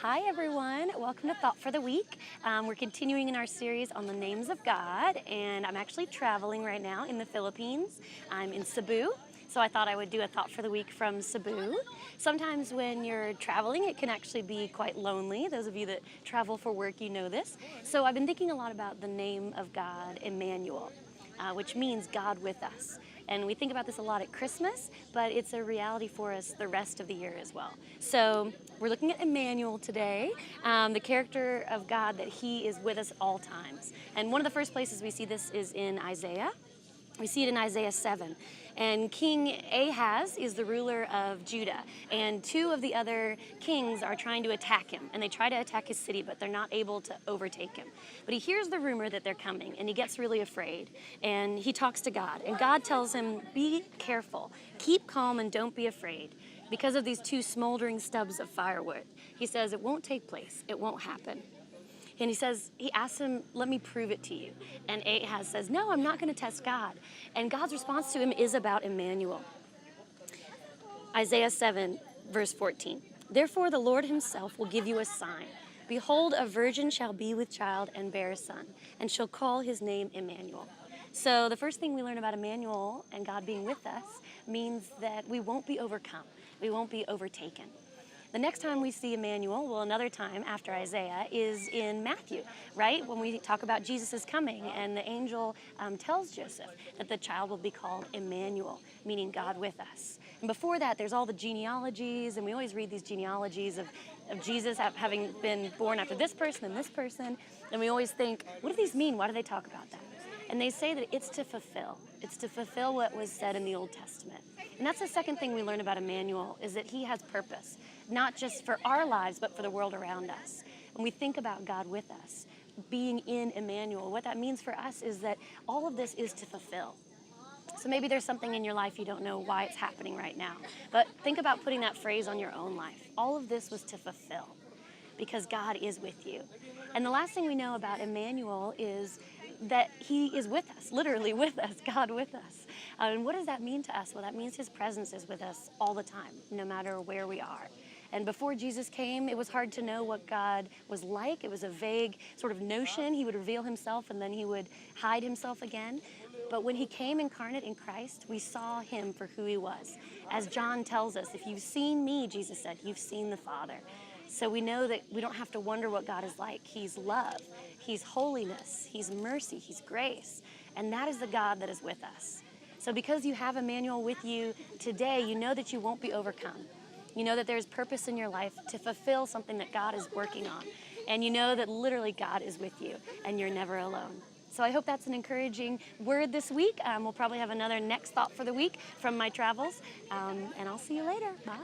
Hi everyone, welcome to Thought for the Week. We're continuing in our series on the names of God, and I'm actually traveling right now in the Philippines. I'm in Cebu, so I thought I would do a Thought for the Week from Cebu. Sometimes when you're traveling, it can actually be quite lonely. Those of you that travel for work, you know this. So I've been thinking a lot about the name of God, Emmanuel, which means God with us. And we think about this a lot at Christmas, but it's a reality for us the rest of the year as well. So we're looking at Emmanuel today, the character of God, that he is with us all times. And one of the first places we see this is in Isaiah. We see it in Isaiah 7. And King Ahaz is the ruler of Judah. And two of the other kings are trying to attack him. And they try to attack his city, but they're not able to overtake him. But he hears the rumor that they're coming, and he gets really afraid. And he talks to God. And God tells him, be careful, keep calm, and don't be afraid. Because of these two smoldering stubs of firewood, he says, it won't take place, it won't happen. And he asks him, let me prove it to you. And Ahaz says, no, I'm not going to test God. And God's response to him is about Emmanuel. Isaiah 7, verse 14. Therefore the Lord himself will give you a sign. Behold, a virgin shall be with child and bear a son, and shall call his name Emmanuel. So the first thing we learn about Emmanuel and God being with us means that we won't be overcome. We won't be overtaken. The next time we see Emmanuel, well, another time after Isaiah, is in Matthew, right? When we talk about Jesus' coming, and the angel tells Joseph that the child will be called Emmanuel, meaning God with us. And before that, there's all the genealogies, and we always read these genealogies of Jesus having been born after this person and this person, and we always think, what do these mean? Why do they talk about that? And they say that it's to fulfill. It's to fulfill what was said in the Old Testament. And that's the second thing we learn about Emmanuel, is that he has purpose, not just for our lives, but for the world around us. When we think about God with us, being in Emmanuel, what that means for us is that all of this is to fulfill. So maybe there's something in your life you don't know why it's happening right now, but think about putting that phrase on your own life. All of this was to fulfill, because God is with you. And the last thing we know about Emmanuel is that he is with us, literally with us, God with us. And what does that mean to us? Well, that means his presence is with us all the time, no matter where we are. And before Jesus came, it was hard to know what God was like. It was a vague sort of notion. He would reveal himself and then he would hide himself again. But when he came incarnate in Christ, we saw him for who he was. As John tells us, if you've seen me, Jesus said, you've seen the Father. So we know that we don't have to wonder what God is like. He's love, he's holiness, he's mercy, he's grace. And that is the God that is with us. So because you have Emmanuel with you today, you know that you won't be overcome. You know that there's purpose in your life to fulfill something that God is working on. And you know that literally God is with you and you're never alone. So I hope that's an encouraging word this week. We'll probably have another next thought for the week from my travels. And I'll see you later. Bye.